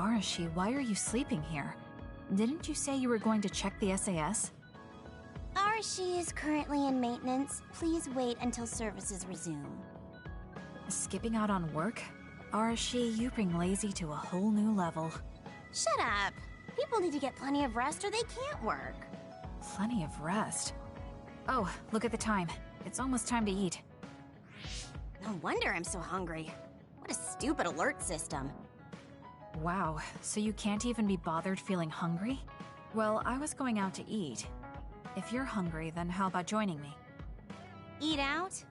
Arashi, why are you sleeping here? Didn't you say you were going to check the SAS? Arashi is currently in maintenance. Please wait until services resume. Skipping out on work? Arashi, you bring lazy to a whole new level. Shut up! People need to get plenty of rest or they can't work. Plenty of rest? Oh, look at the time. It's almost time to eat. No wonder I'm so hungry. What a stupid alert system. Wow, so you can't even be bothered feeling hungry? Well, I was going out to eat. If you're hungry, then how about joining me? Eat out?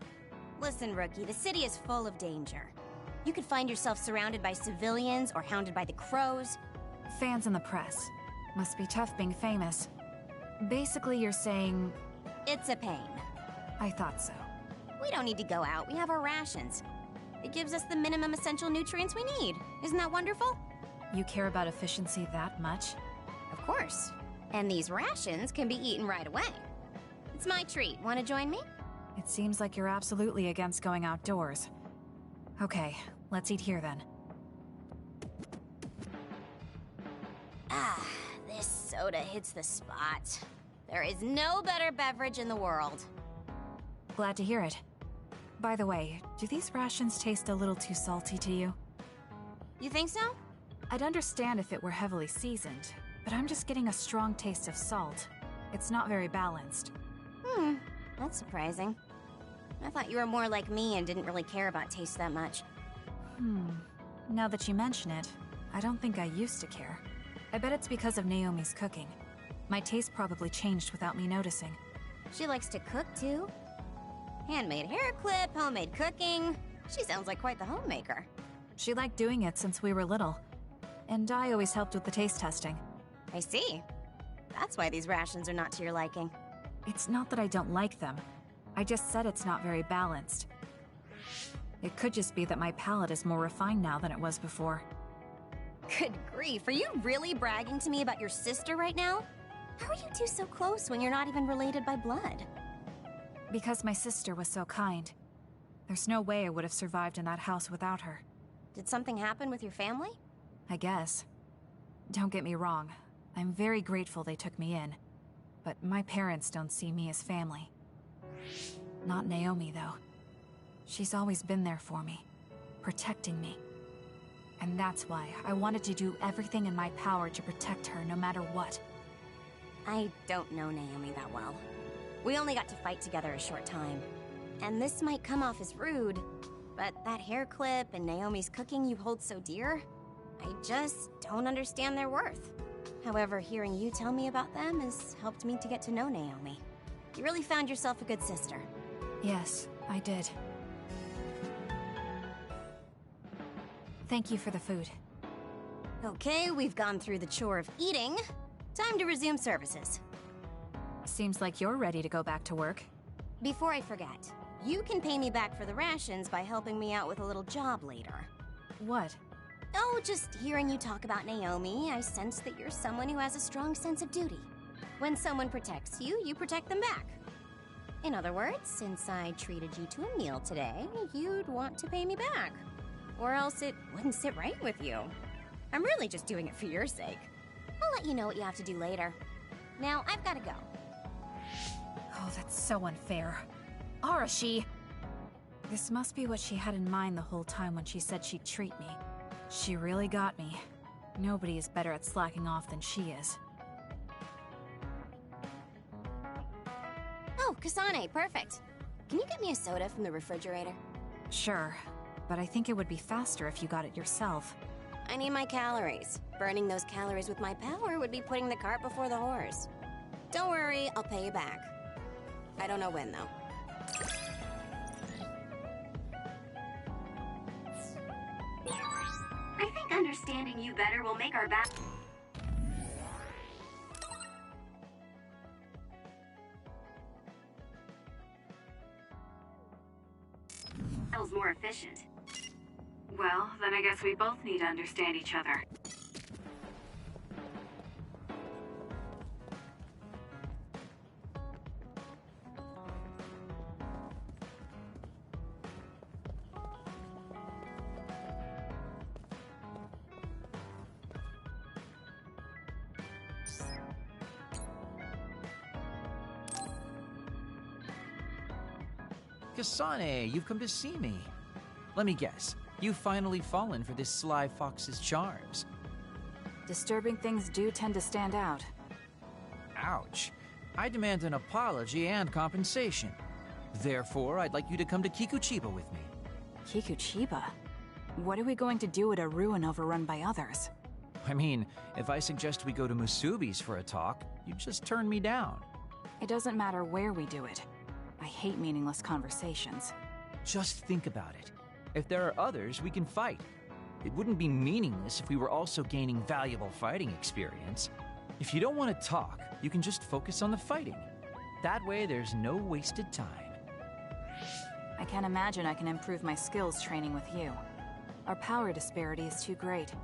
Listen, Rookie, the city is full of danger. You could find yourself surrounded by civilians or hounded by the crows. Fans in the press. Must be tough being famous. Basically, you're saying... It's a pain. I thought so. We don't need to go out. We have our rations. It gives us the minimum essential nutrients we need. Isn't that wonderful? You care about efficiency that much? Of course. And these rations can be eaten right away. It's my treat. Want to join me? It seems like you're absolutely against going outdoors. Okay, let's eat here then. Ah, this soda hits the spot. There is no better beverage in the world. Glad to hear it. By the way, do these rations taste a little too salty to you? You think so? I'd understand if it were heavily seasoned, but I'm just getting a strong taste of salt. It's not very balanced. That's surprising. I thought you were more like me and didn't really care about taste that much. Now that you mention it, I don't think I used to care. I bet it's because of Naomi's cooking. My taste probably changed without me noticing. She likes to cook, too. Handmade hair clip, homemade cooking. She sounds like quite the homemaker. She liked doing it since we were little. And I always helped with the taste testing. I see. That's why these rations are not to your liking. It's not that I don't like them. I just said it's not very balanced. It could just be that my palate is more refined now than it was before. Good grief, are you really bragging to me about your sister right now? How are you two so close when you're not even related by blood? Because my sister was so kind. There's no way I would have survived in that house without her. Did something happen with your family? I guess. Don't get me wrong. I'm very grateful they took me in. But my parents don't see me as family. Not Naomi, though. She's always been there for me, protecting me. And that's why I wanted to do everything in my power to protect her no matter what. I don't know Naomi that well. We only got to fight together a short time. And this might come off as rude, but that hair clip and Naomi's cooking you hold so dear, I just don't understand their worth. However, hearing you tell me about them has helped me to get to know Naomi. You really found yourself a good sister. Yes, I did. Thank you for the food. Okay, we've gone through the chore of eating. Time to resume services. Seems like you're ready to go back to work. Before I forget, you can pay me back for the rations by helping me out with a little job later. What? Oh, just hearing you talk about Naomi, I sense that you're someone who has a strong sense of duty. When someone protects you, you protect them back. In other words, since I treated you to a meal today, you'd want to pay me back. Or else it wouldn't sit right with you. I'm really just doing it for your sake. I'll let you know what you have to do later. Now, I've got to go. Oh, that's so unfair. Arashi! This must be what she had in mind the whole time when she said she'd treat me. She really got me. Nobody is better at slacking off than she is. Oh, Kasane, perfect. Can you get me a soda from the refrigerator? Sure, but I think it would be faster if you got it yourself. I need my calories. Burning those calories with my power would be putting the cart before the horse. Don't worry, I'll pay you back. I don't know when, though. I think understanding you better will make our battles more efficient. Well, then I guess we both need to understand each other. Kasane, you've come to see me. Let me guess, you've finally fallen for this sly fox's charms. Disturbing things do tend to stand out. Ouch. I demand an apology and compensation. Therefore, I'd like you to come to Kikuchiba with me. Kikuchiba? What are we going to do at a ruin overrun by others? I mean, if I suggest we go to Musubi's for a talk, you just turn me down. It doesn't matter where we do it. I hate meaningless conversations. Just think about it. If there are others, we can fight. It wouldn't be meaningless if we were also gaining valuable fighting experience. If you don't want to talk, you can just focus on the fighting. That way, there's no wasted time. I can't imagine I can improve my skills training with you. Our power disparity is too great.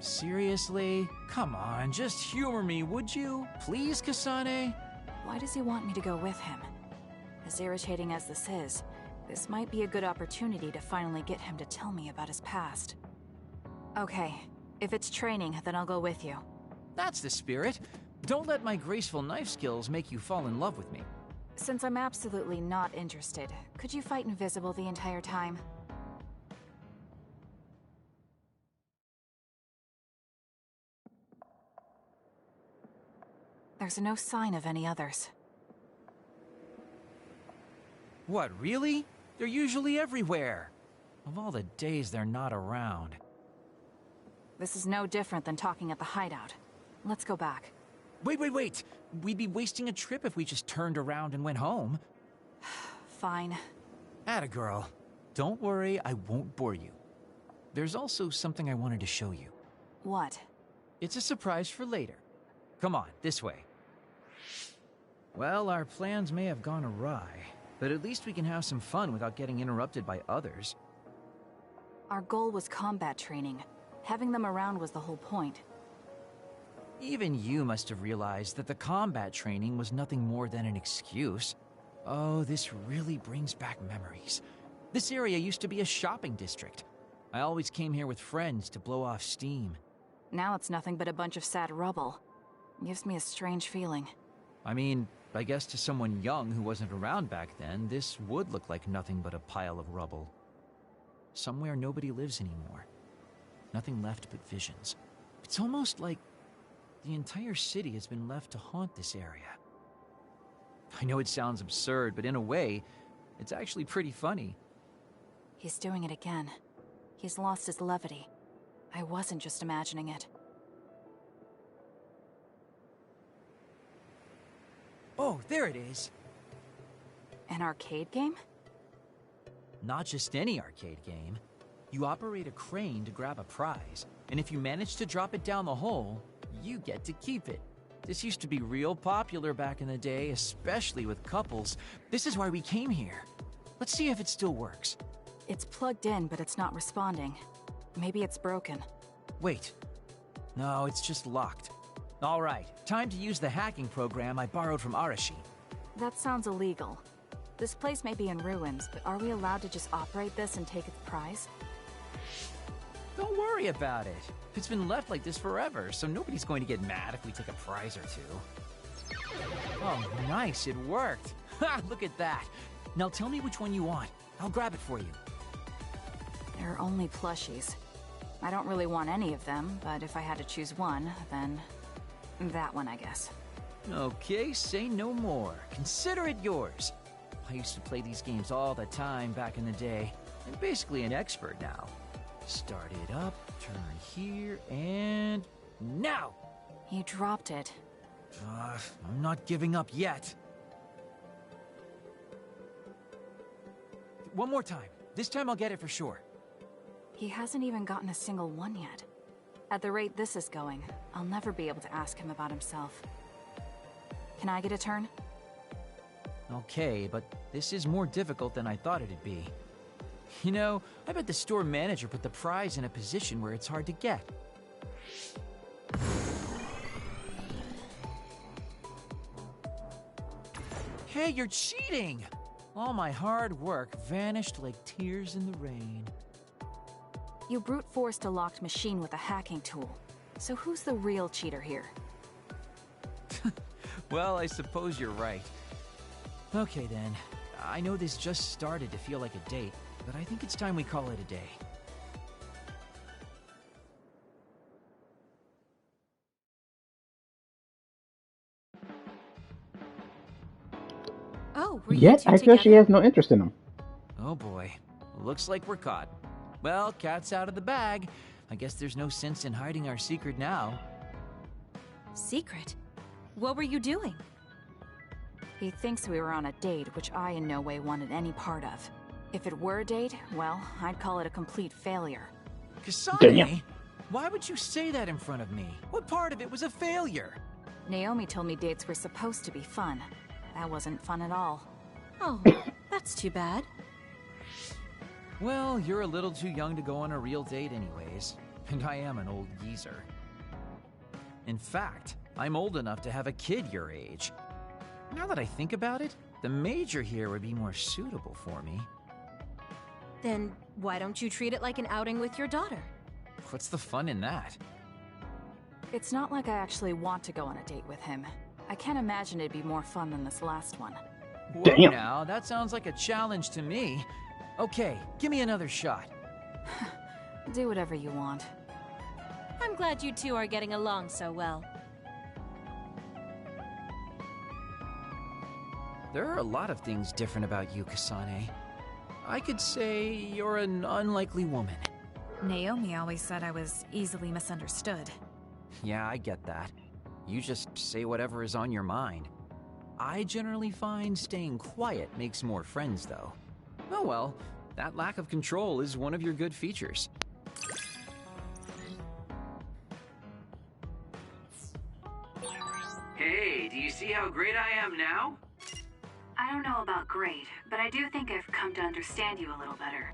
Seriously? Come on, just humor me, would you? Please, Kasane? Why does he want me to go with him? As irritating as this is, this might be a good opportunity to finally get him to tell me about his past. Okay, if it's training, then I'll go with you. That's the spirit. Don't let my graceful knife skills make you fall in love with me. Since I'm absolutely not interested, could you fight invisible the entire time? There's no sign of any others. What, really? They're usually everywhere. Of all the days they're not around. This is no different than talking at the hideout. Let's go back. Wait! We'd be wasting a trip if we just turned around and went home. Fine. Atta girl. Don't worry, I won't bore you. There's also something I wanted to show you. What? It's a surprise for later. Come on, this way. Well, our plans may have gone awry, but at least we can have some fun without getting interrupted by others. Our goal was combat training. Having them around was the whole point. Even you must have realized that the combat training was nothing more than an excuse. Oh, this really brings back memories. This area used to be a shopping district. I always came here with friends to blow off steam. Now it's nothing but a bunch of sad rubble. Gives me a strange feeling. I mean, I guess to someone young who wasn't around back then, this would look like nothing but a pile of rubble. Somewhere nobody lives anymore. Nothing left but visions. It's almost like the entire city has been left to haunt this area. I know it sounds absurd, but in a way, it's actually pretty funny. He's doing it again. He's lost his levity. I wasn't just imagining it. Oh, there it is. An arcade game? Not just any arcade game. You operate a crane to grab a prize, and if you manage to drop it down the hole, you get to keep it. This used to be real popular back in the day, especially with couples. This is why we came here. Let's see if it still works. It's plugged in, but it's not responding. Maybe it's broken. Wait. No, it's just locked. All right, time to use the hacking program I borrowed from Arashi. That sounds illegal. This place may be in ruins, but are we allowed to just operate this and take its prize? Don't worry about it. It's been left like this forever, so nobody's going to get mad if we take a prize or two. Oh, nice, it worked. Ha, look at that. Now tell me which one you want. I'll grab it for you. There are only plushies. I don't really want any of them, but if I had to choose one, then that one, I guess. Okay, say no more. Consider it yours. I used to play these games all the time back in the day. I'm basically an expert now. Start it up, turn here, and now! You dropped it. I'm not giving up yet. One more time. This time I'll get it for sure. He hasn't even gotten a single one yet. At the rate this is going, I'll never be able to ask him about himself. Can I get a turn? Okay, but this is more difficult than I thought it'd be. You know, I bet the store manager put the prize in a position where it's hard to get. Hey, you're cheating! All my hard work vanished like tears in the rain. You brute forced a locked machine with a hacking tool. So who's the real cheater here? Well, I suppose you're right. Okay then, I know this just started to feel like a date, but I think it's time we call it a day. Oh, were you Yet, two I feel she together? has no interest in him. Oh boy, looks like we're caught. Well, cat's out of the bag. I guess there's no sense in hiding our secret now. Secret? What were you doing? He thinks we were on a date, which I in no way wanted any part of. If it were a date, well, I'd call it a complete failure. Kasane? Damn. Why would you say that in front of me? What part of it was a failure? Naomi told me dates were supposed to be fun. That wasn't fun at all. Oh, that's too bad. Well, you're a little too young to go on a real date anyways, and I am an old geezer. In fact, I'm old enough to have a kid your age. Now that I think about it, the major here would be more suitable for me. Then why don't you treat it like an outing with your daughter? What's the fun in that? It's not like I actually want to go on a date with him. I can't imagine it'd be more fun than this last one. Whoa, Damn. now, that sounds like a challenge to me. Okay, give me another shot. Do whatever you want. I'm glad you two are getting along so well. There are a lot of things different about you, Kasane. I could say you're an unlikely woman. Naomi always said I was easily misunderstood. Yeah, I get that. You just say whatever is on your mind. I generally find staying quiet makes more friends, though. Oh well, that lack of control is one of your good features. Hey, do you see how great I am now? I don't know about great, but I do think I've come to understand you a little better.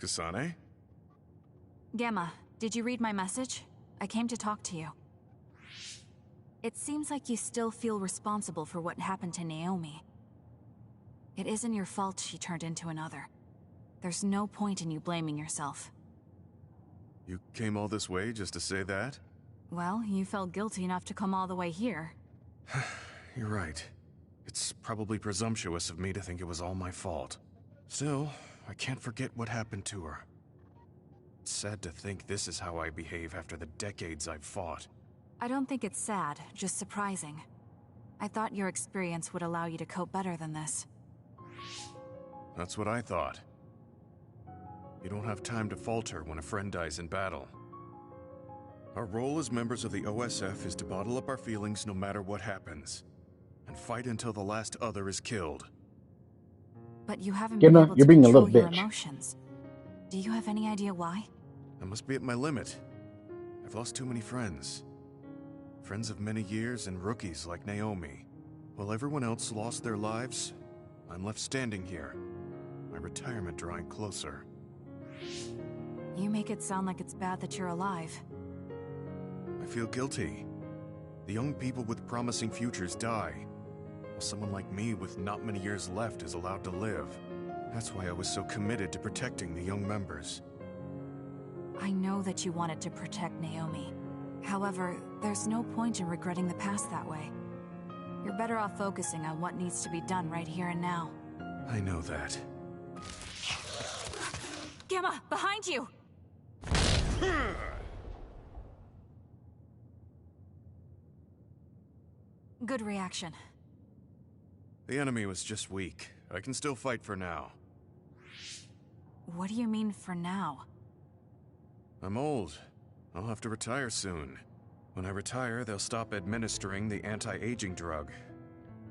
Kasane? Gamma, did you read my message? I came to talk to you. It seems like you still feel responsible for what happened to Naomi. It isn't your fault she turned into another. There's no point in you blaming yourself. You came all this way just to say that? Well, you felt guilty enough to come all the way here. You're right. It's probably presumptuous of me to think it was all my fault. Still, I can't forget what happened to her. It's sad to think this is how I behave after the decades I've fought. I don't think it's sad, just surprising. I thought your experience would allow you to cope better than this. That's what I thought. You don't have time to falter when a friend dies in battle. Our role as members of the OSF is to bottle up our feelings no matter what happens, and fight until the last other is killed. But you haven't Gemma, been able you're to being a control little your bitch. emotions. Do you have any idea why? I must be at my limit. I've lost too many friends. Friends of many years and rookies like Naomi. While everyone else lost their lives, I'm left standing here, my retirement drawing closer. You make it sound like it's bad that you're alive. I feel guilty. The young people with promising futures die, while someone like me with not many years left is allowed to live. That's why I was so committed to protecting the young members. I know that you wanted to protect Naomi. However, there's no point in regretting the past that way. You're better off focusing on what needs to be done right here and now. I know that. Gemma, behind you! Good reaction. The enemy was just weak. I can still fight for now. What do you mean for now? I'm old. I'll have to retire soon. When I retire, they'll stop administering the anti-aging drug.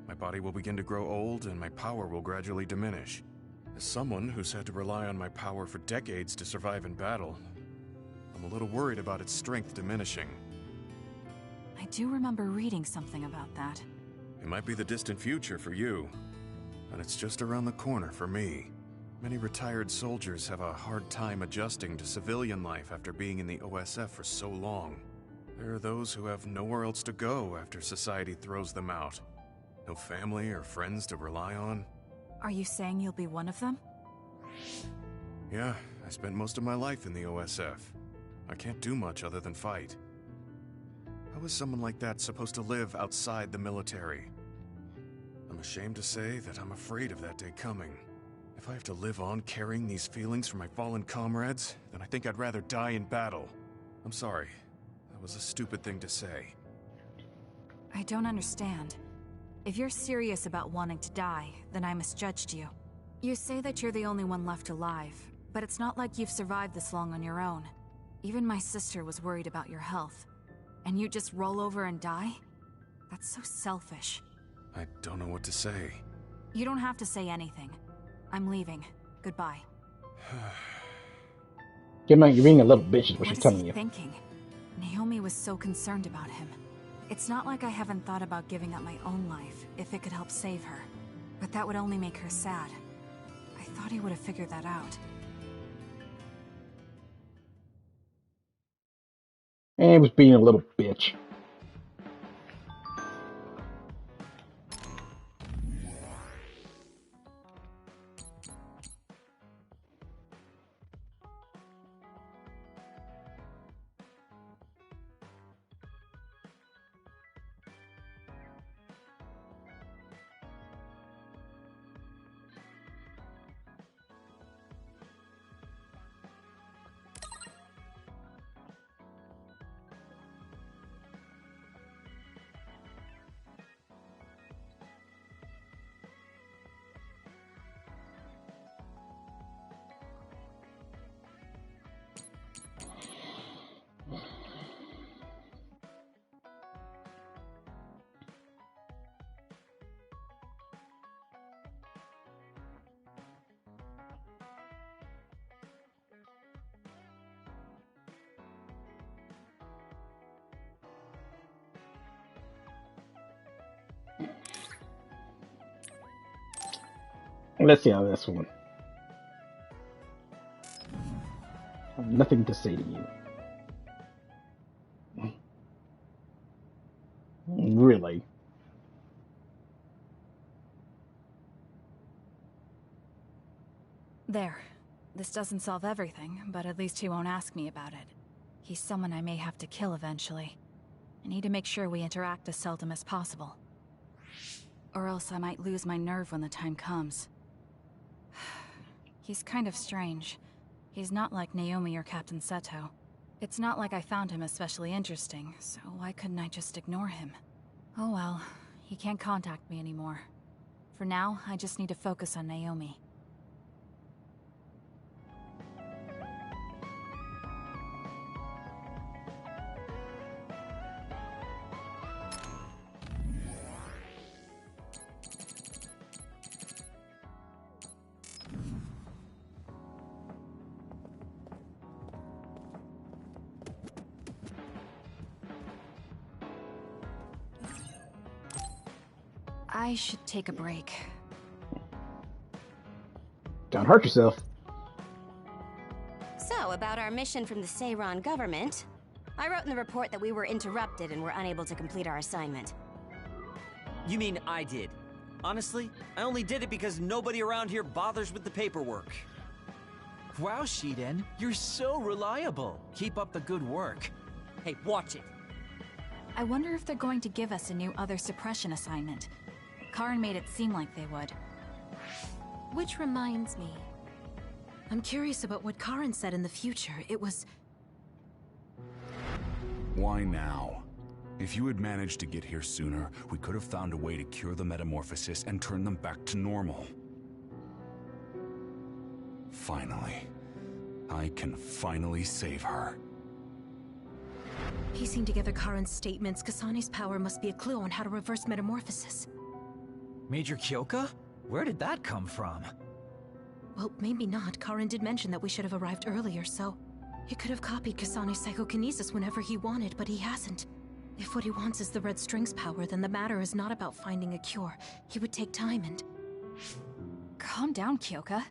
My body will begin to grow old, and my power will gradually diminish. As someone who's had to rely on my power for decades to survive in battle, I'm a little worried about its strength diminishing. I do remember reading something about that. It might be the distant future for you, but it's just around the corner for me. Many retired soldiers have a hard time adjusting to civilian life after being in the OSF for so long. There are those who have nowhere else to go after society throws them out. No family or friends to rely on. Are you saying you'll be one of them? Yeah, I spent most of my life in the OSF. I can't do much other than fight. How is someone like that supposed to live outside the military? I'm ashamed to say that I'm afraid of that day coming. If I have to live on carrying these feelings for my fallen comrades, then I think I'd rather die in battle. I'm sorry. That was a stupid thing to say. I don't understand. If you're serious about wanting to die, then I misjudged you. You say that you're the only one left alive, but it's not like you've survived this long on your own. Even my sister was worried about your health. And you just roll over and die? That's so selfish. I don't know what to say. You don't have to say anything. I'm leaving. Goodbye. Gemma, you're being a little bitch is what What she's is telling he you. thinking? Naomi was so concerned about him. It's not like I haven't thought about giving up my own life if it could help save her. But that would only make her sad. I thought he would have figured that out. And he was being a little bitch. Let's see how this one. I have nothing to say to you. Really? There. This doesn't solve everything, but at least he won't ask me about it. He's someone I may have to kill eventually. I need to make sure we interact as seldom as possible. Or else I might lose my nerve when the time comes. He's kind of strange. He's not like Naomi or Captain Seto. It's not like I found him especially interesting, so why couldn't I just ignore him? Oh well, he can't contact me anymore. For now, I just need to focus on Naomi. I should take a break. Don't hurt yourself. So, about our mission from the Seiran government, I wrote in the report that we were interrupted and were unable to complete our assignment. You mean I did? Honestly, I only did it because nobody around here bothers with the paperwork. Wow, Shiden, you're so reliable. Keep up the good work. Hey, watch it. I wonder if they're going to give us a new other suppression assignment. Karin made it seem like they would. Which reminds me, I'm curious about what Karin said in the future. It was... Why now? If you had managed to get here sooner, we could have found a way to cure the metamorphosis and turn them back to normal. Finally. I can finally save her. Piecing together Karin's statements, Kasane's power must be a clue on how to reverse metamorphosis. Major Kyoka? Where did that come from? Well, maybe not. Karin did mention that we should have arrived earlier, so... He could have copied Kasane's psychokinesis whenever he wanted, but he hasn't. If what he wants is the Red String's power, then the matter is not about finding a cure. He would take time and... Calm down, Kyoka.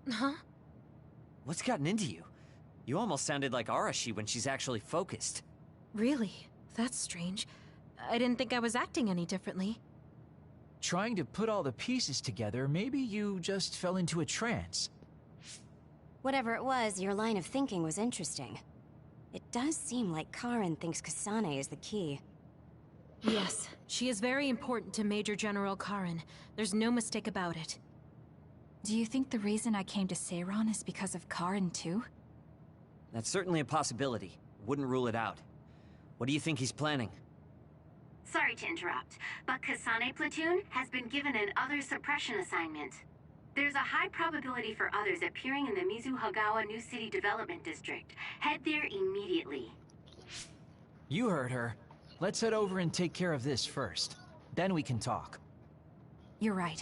Huh? What's gotten into you? You almost sounded like Arashi when she's actually focused. Really? That's strange. I didn't think I was acting any differently. Trying to put all the pieces together, maybe you just fell into a trance. Whatever it was, your line of thinking was interesting. It does seem like Karin thinks Kasane is the key. Yes, she is very important to Major General Karin. There's no mistake about it. Do you think the reason I came to Seiran is because of Karin too? That's certainly a possibility. Wouldn't rule it out. What do you think he's planning? Sorry to interrupt, but Kasane Platoon has been given an other suppression assignment. There's a high probability for others appearing in the Mizuhagawa New City Development District. Head there immediately. You heard her. Let's head over and take care of this first. Then we can talk. You're right.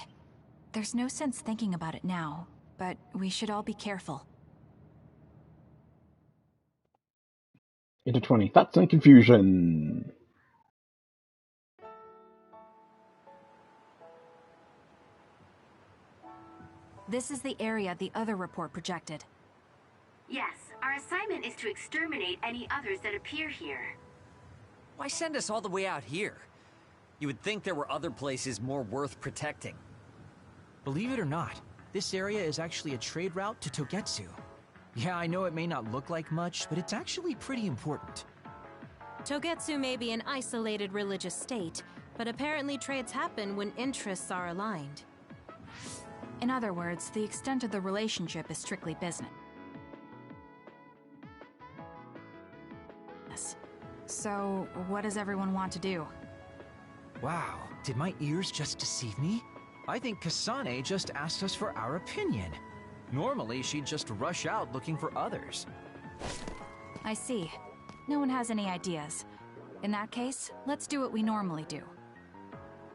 There's no sense thinking about it now, but we should all be careful. Intertwining thoughts and confusion. This is the area the other report projected. Yes, our assignment is to exterminate any others that appear here. Why send us all the way out here? You would think there were other places more worth protecting. Believe it or not, this area is actually a trade route to Togetsu. Yeah, I know it may not look like much, but it's actually pretty important. Togetsu may be an isolated religious state, but apparently trades happen when interests are aligned. In other words, the extent of the relationship is strictly business. So, what does everyone want to do? Wow, did my ears just deceive me? I think Kasane just asked us for our opinion. Normally, she'd just rush out looking for others. I see. No one has any ideas. In that case, let's do what we normally do.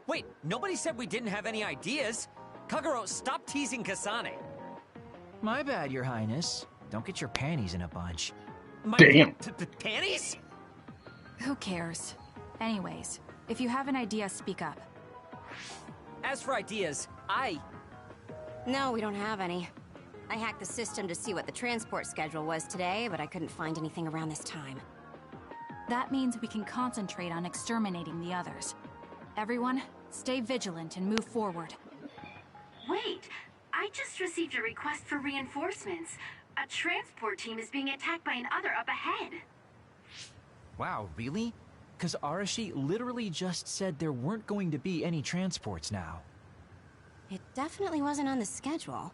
Wait, nobody said we didn't have any ideas! Kagero, stop teasing Kasane! My bad, Your Highness. Don't get your panties in a bunch. My Damn. Panties? Who cares? Anyways, if you have an idea, speak up. As for ideas, No, we don't have any. I hacked the system to see what the transport schedule was today, but I couldn't find anything around this time. That means we can concentrate on exterminating the others. Everyone, stay vigilant and move forward. Wait, I just received a request for reinforcements. A transport team is being attacked by an other up ahead. Wow, really? Because Arashi literally just said there weren't going to be any transports now. It definitely wasn't on the schedule.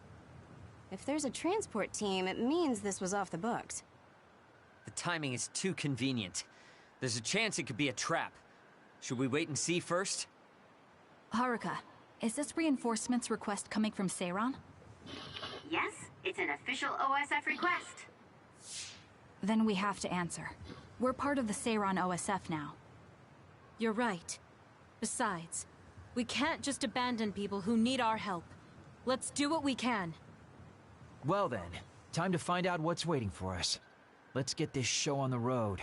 If there's a transport team, it means this was off the books. The timing is too convenient. There's a chance it could be a trap. Should we wait and see first? Haruka, is this reinforcements request coming from Seiran? Yes, it's an official OSF request. Then we have to answer. We're part of the Seiran OSF now. You're right. Besides, we can't just abandon people who need our help. Let's do what we can. Well then, time to find out what's waiting for us. Let's get this show on the road.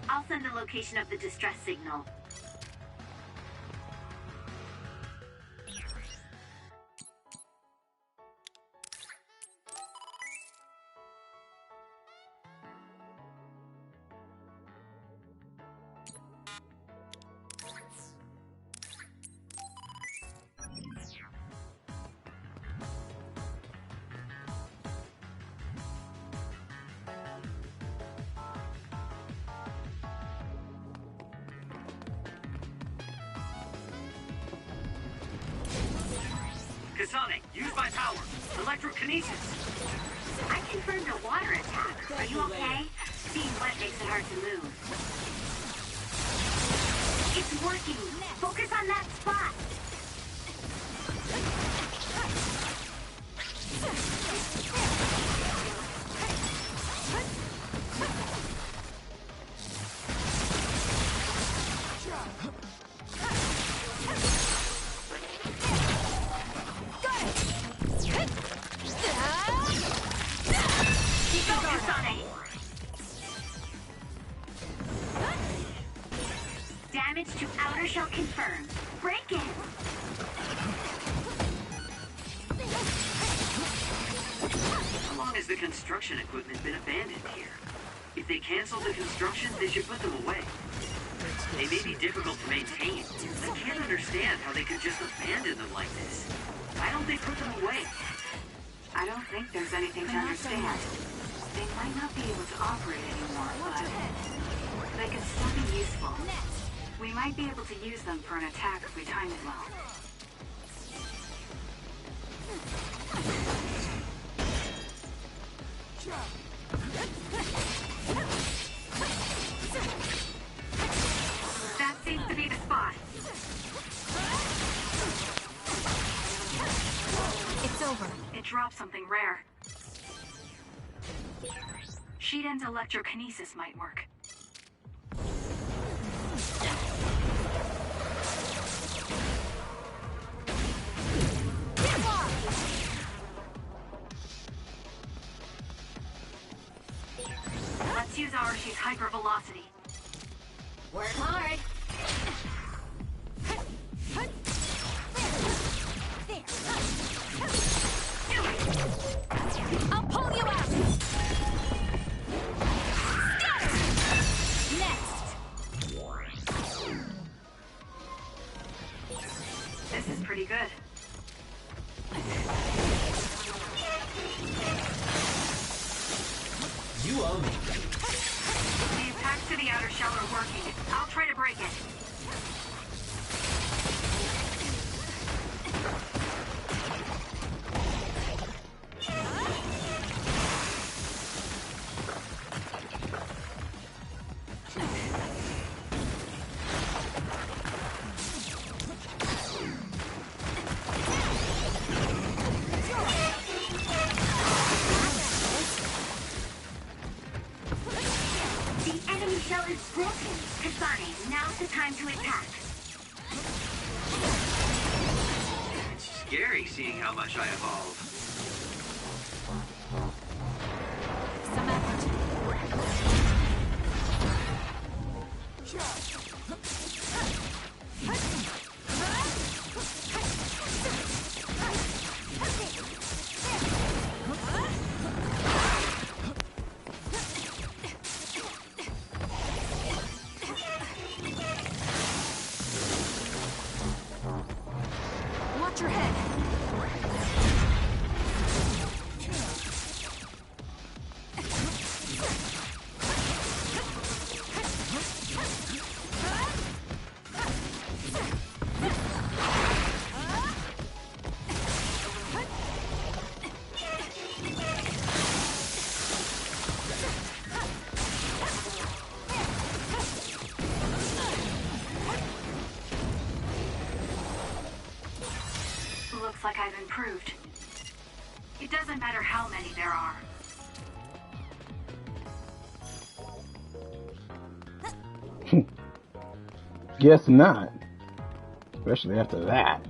I'll send the location of the distress signal. Kasane, use my power. Electrokinesis. I confirmed a water attack. Are you okay? Being wet makes it hard to move. It's working. Focus on that spot. Damage to outer shell confirmed. Break it! How long has the construction equipment been abandoned here? If they cancel the construction, they should put them away. They may be difficult to maintain. I can't understand how they could just abandon them like this. Why don't they put them away? I don't think there's anything to understand. They might not be able to operate anymore, but they could still be useful. We might be able to use them for an attack if we time it well. That seems to be the spot. It's over. It dropped something rare. Shiden's electrokinesis might work. Let's use Arashi's hypervelocity. Work hard. I'll pull you out! Scatter! Next! This is pretty good. You owe me. The attacks to the outer shell are working. I'll try to break it. The enemy shell is broken. Kasane, now's the time to attack. It's scary seeing how much I evolved. Some effort. Watch your head. improved. It doesn't matter how many there are. Guess not. Especially after that.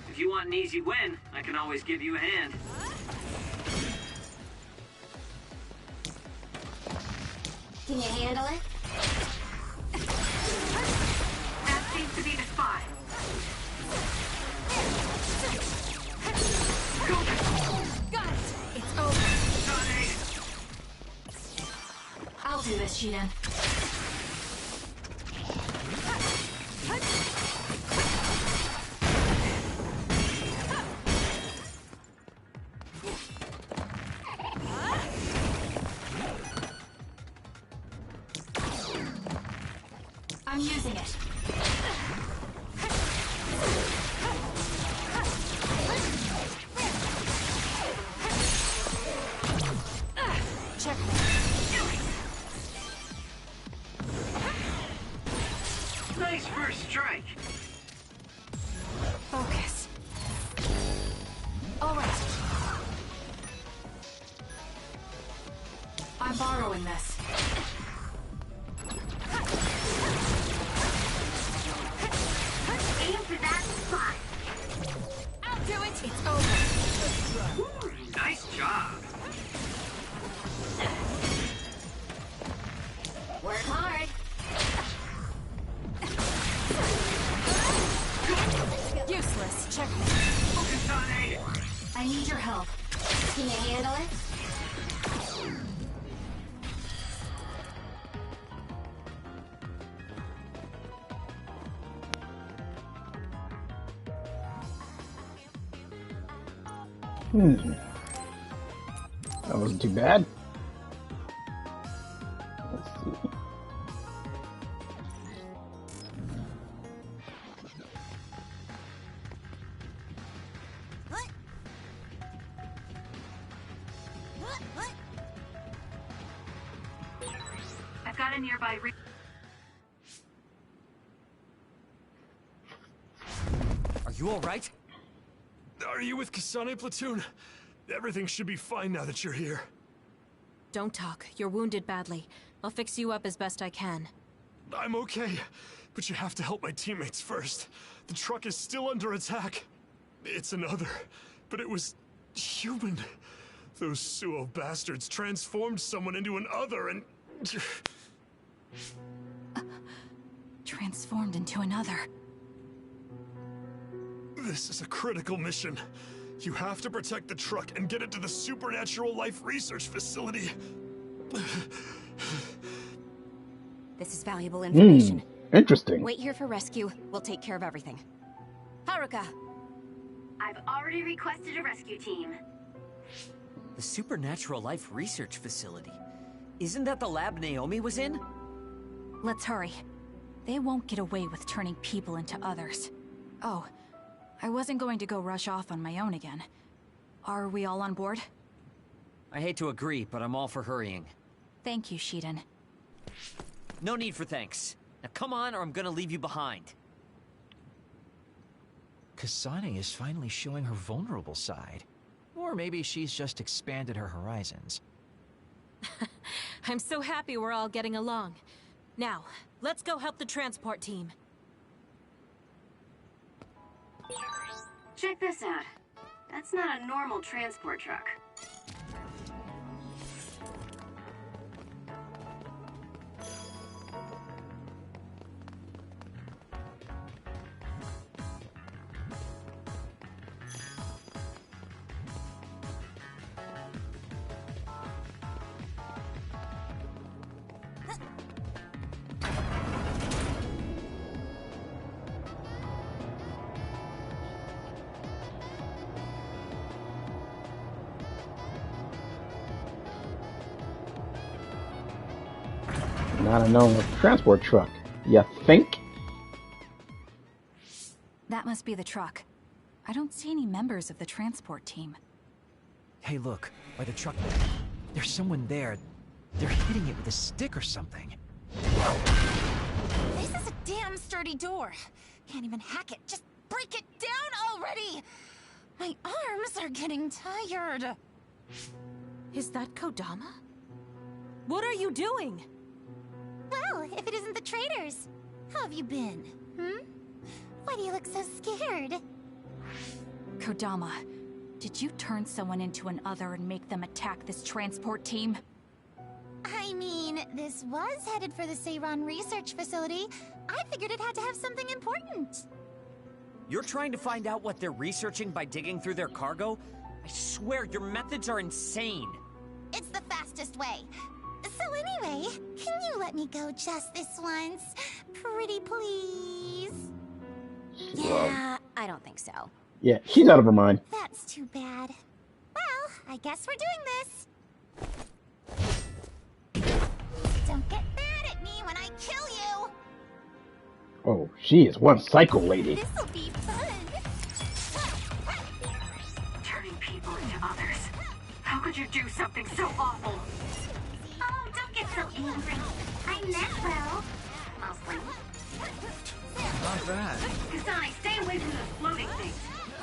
If you want an easy win, I can always give you a hand. Can you handle it? That seems to be the spot. Got it! It's over. I'll do this, Shiden. I'm using it. Check. Nice first strike. Focus. All right. I'm borrowing this. Aim for that spot. I'll do it. It's over. Ooh, nice job. Work hard. Useless. Check. Kasane! I need your help. Can you handle it? That wasn't too bad. Let's see. I've got a nearby Are you alright? Are you with Kasane Platoon? Everything should be fine now that you're here. Don't talk. You're wounded badly. I'll fix you up as best I can. I'm okay, but you have to help my teammates first. The truck is still under attack. It's another, but it was human. Those Suo bastards transformed someone into an other and... Transformed into another. This is a critical mission. You have to protect the truck and get it to the Supernatural Life Research Facility. This is valuable information. Interesting. Wait here for rescue. We'll take care of everything. Haruka! I've already requested a rescue team. The Supernatural Life Research Facility. Isn't that the lab Naomi was in? Let's hurry. They won't get away with turning people into others. Oh, I wasn't going to go rush off on my own again. Are we all on board? I hate to agree, but I'm all for hurrying. Thank you, Shiden. No need for thanks. Now come on, or I'm gonna leave you behind. Kasane is finally showing her vulnerable side. Or maybe she's just expanded her horizons. I'm so happy we're all getting along. Now, let's go help the transport team. Check this out. That's not a normal transport truck. Not a known transport truck. You think? That must be the truck. I don't see any members of the transport team. Hey, look, by the truck. There's someone there. They're hitting it with a stick or something. This is a damn sturdy door. Can't even hack it. Just break it down already! My arms are getting tired. Is that Kodama? What are you doing? Well, if it isn't the traitors. How have you been? Why do you look so scared? Kodama, did you turn someone into an other and make them attack this transport team? I mean, this was headed for the Seiran research facility. I figured it had to have something important. You're trying to find out what they're researching by digging through their cargo? I swear, your methods are insane. It's the fastest way. So anyway, can you let me go just this once? Pretty please? Yeah, I don't think so. Yeah, she's out of her mind. That's too bad. Well, I guess we're doing this. Don't get mad at me when I kill you! Oh, she is one psycho lady. This'll be fun! Turning people into others. How could you do something so awful? Oh, don't get so angry. I'm Necro. Mostly. Not bad. Kasane, stay away from those floating things.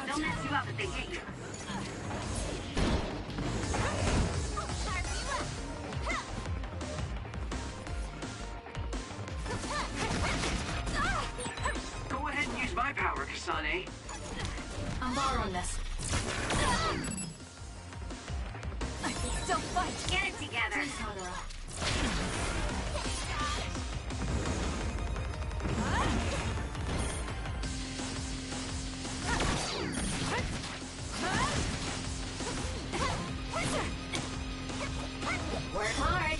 They'll mess you up if they hit you. Go ahead and use my power, Kasane. I'm borrowing this. Still fight. Get it together. Work hard.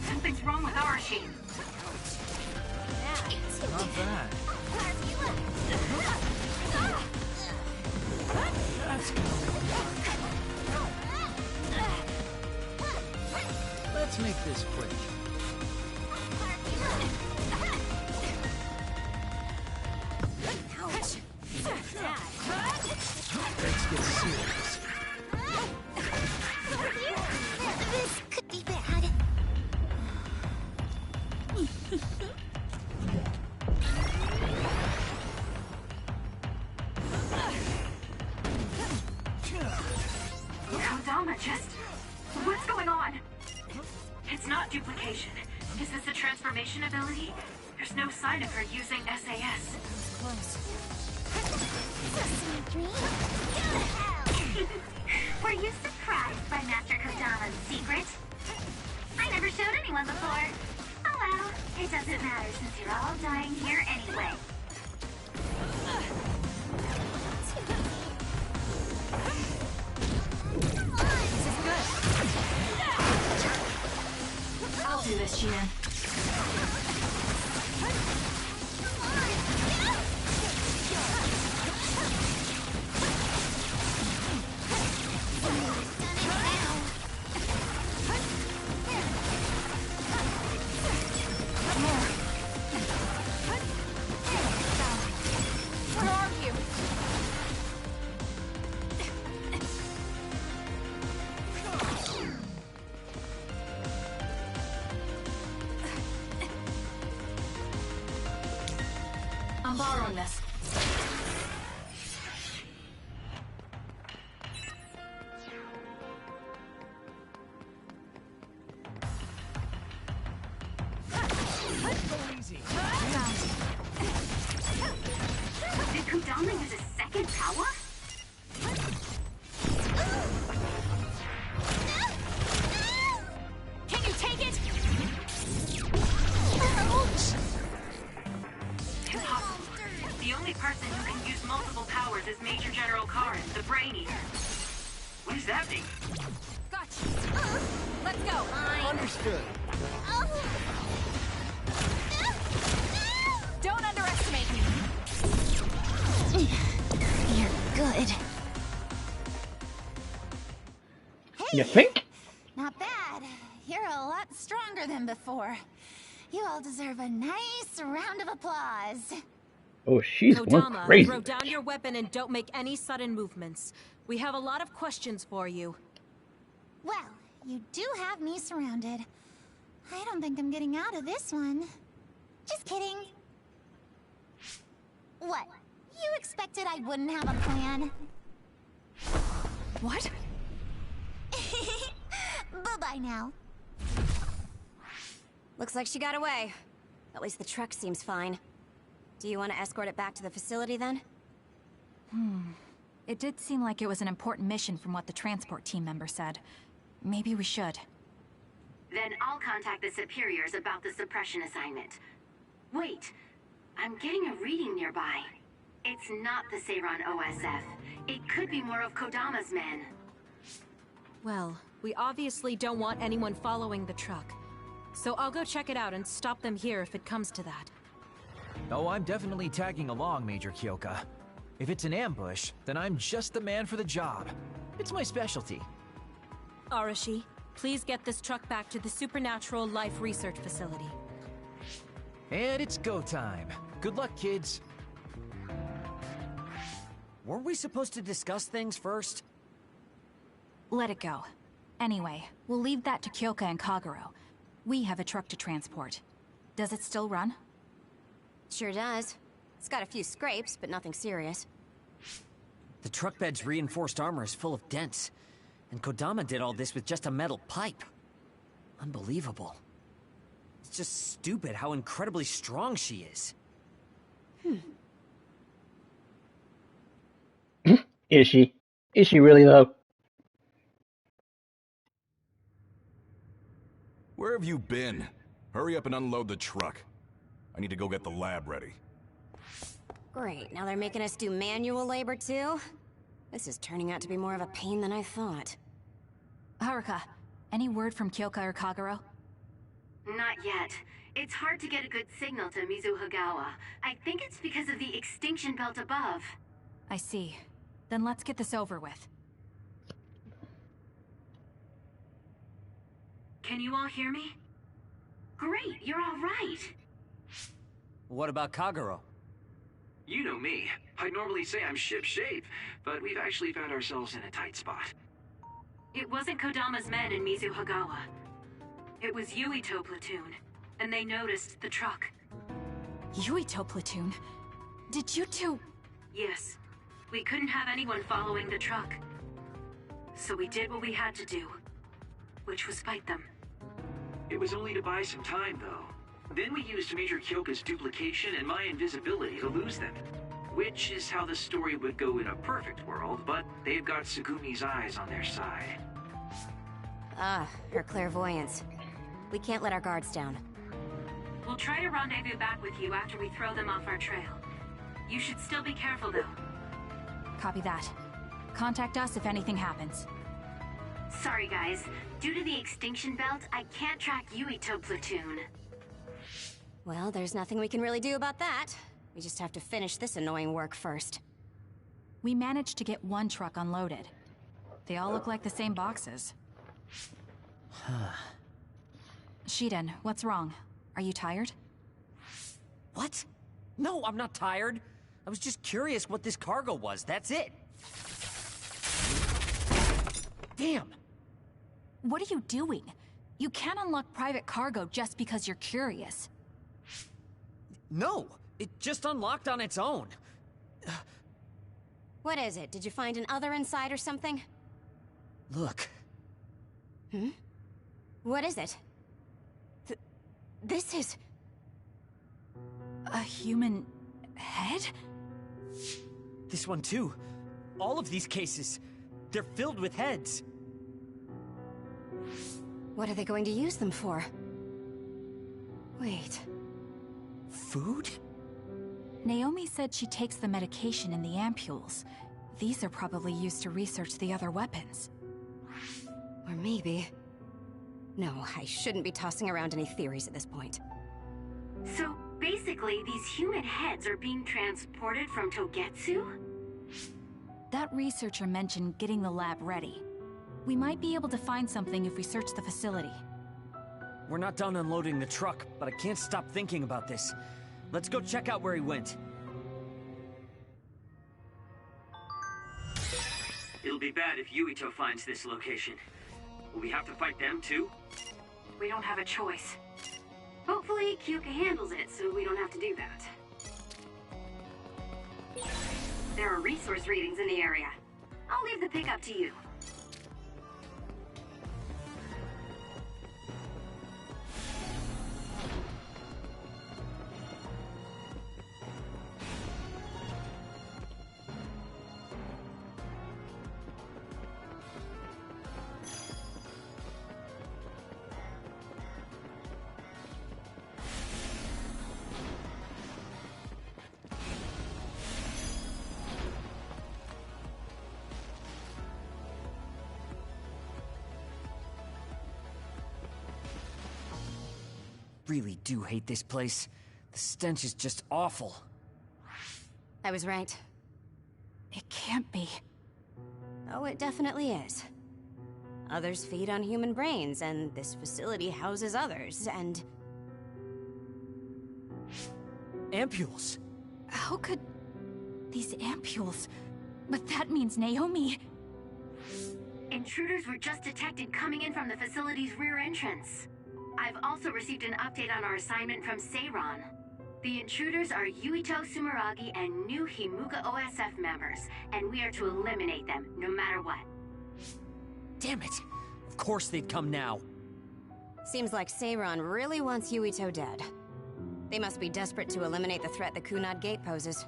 Something's wrong with our machine. Not bad. That's good. Let's make this quick. Ouch. Let's get serious. This could be bad. Kodama just... What's going on? It's not duplication. Is this a transformation ability? There's no sign of her using SAS. Were you surprised by Master Kodama's secret? I never showed anyone before. Oh well, it doesn't matter since you're all dying here anyway. I'll do this, Shinan. Where are you? I'm borrowing this. Did Kodama use a second power? Can you take it? Impossible. The only person who can use multiple powers is Major General Karin, the Brain Eater. What does that mean? Gotcha. Let's go. Understood. Don't underestimate me. You're good. You think? Not bad. You're a lot stronger than before. You all deserve a nice round of applause. Oh, she's one Kodama, crazy throw down bitch. your weapon and don't make any sudden movements. We have a lot of questions for you. Well, you do have me surrounded. I don't think I'm getting out of this one. Just kidding. What? You expected I wouldn't have a plan? What? Bye-bye now. Looks like she got away. At least the truck seems fine. Do you want to escort it back to the facility then? It did seem like it was an important mission from what the transport team member said. Maybe we should. Then I'll contact the superiors about the suppression assignment. Wait, I'm getting a reading nearby. It's not the Seiran OSF. It could be more of Kodama's men. Well, we obviously don't want anyone following the truck. So I'll go check it out and stop them here if it comes to that. Oh, I'm definitely tagging along, Major Kyoka. If it's an ambush, then I'm just the man for the job. It's my specialty. Arashi, please get this truck back to the Supernatural Life Research Facility. And it's go time. Good luck, kids. Weren't we supposed to discuss things first? Let it go. Anyway, we'll leave that to Kyoka and Kagero. We have a truck to transport. Does it still run? Sure does. It's got a few scrapes, but nothing serious. The truck bed's reinforced armor is full of dents. And Kodama did all this with just a metal pipe. Unbelievable. It's just stupid how incredibly strong she is. Is she? Is she really, though? Where have you been? Hurry up and unload the truck. I need to go get the lab ready. Great, now they're making us do manual labor too? This is turning out to be more of a pain than I thought. Haruka, any word from Kyoka or Kagero? Not yet. It's hard to get a good signal to Mizuhagawa. I think it's because of the extinction belt above. I see. Then let's get this over with. Can you all hear me? Great, you're all right. What about Kagero? You know me. I'd normally say I'm ship-shape, but we've actually found ourselves in a tight spot. It wasn't Kodama's men in Mizuhagawa. It was Yuito platoon, and they noticed the truck. Yuito platoon? Did you two... Yes. We couldn't have anyone following the truck. So we did what we had to do, which was fight them. It was only to buy some time, though. Then we used Major Kyoka's duplication and my invisibility to lose them. Which is how the story would go in a perfect world, but they've got Tsugumi's eyes on their side. Ah, her clairvoyance. We can't let our guards down. We'll try to rendezvous back with you after we throw them off our trail. You should still be careful, though. Copy that. Contact us if anything happens. Sorry, guys. Due to the extinction belt, I can't track Yuito platoon. Well, there's nothing we can really do about that. We just have to finish this annoying work first. We managed to get one truck unloaded. They all look like the same boxes. Shiden, what's wrong? Are you tired? What? No, I'm not tired. I was just curious what this cargo was, that's it. Damn! What are you doing? You can't unlock private cargo just because you're curious. No, it just unlocked on its own. What is it? Did you find an other inside or something? Look. What is it? This is... A human head? This one too. All of these cases. They're filled with heads. What are they going to use them for? Wait. Food? Naomi said she takes the medication in the ampules. These are probably used to research the other weapons. Or maybe... No, I shouldn't be tossing around any theories at this point. So, basically, these human heads are being transported from Togetsu? That researcher mentioned getting the lab ready. We might be able to find something if we search the facility. We're not done unloading the truck, but I can't stop thinking about this. Let's go check out where he went. It'll be bad if Yuito finds this location. Will we have to fight them too? We don't have a choice. Hopefully, Kyuka handles it so we don't have to do that. There are resource readings in the area. I'll leave the pickup to you. Really do hate this place. The stench is just awful. I was right. It can't be. Oh, it definitely is. Others feed on human brains, and this facility houses others, and... Ampules! How could... these ampules... But that means Naomi... Intruders were just detected coming in from the facility's rear entrance. I've also received an update on our assignment from Seiron. The intruders are Yuito Sumeragi and new Himuga OSF members, and we are to eliminate them, no matter what. Damn it! Of course they'd come now. Seems like Seiron really wants Yuito dead. They must be desperate to eliminate the threat the Kunad Gate poses.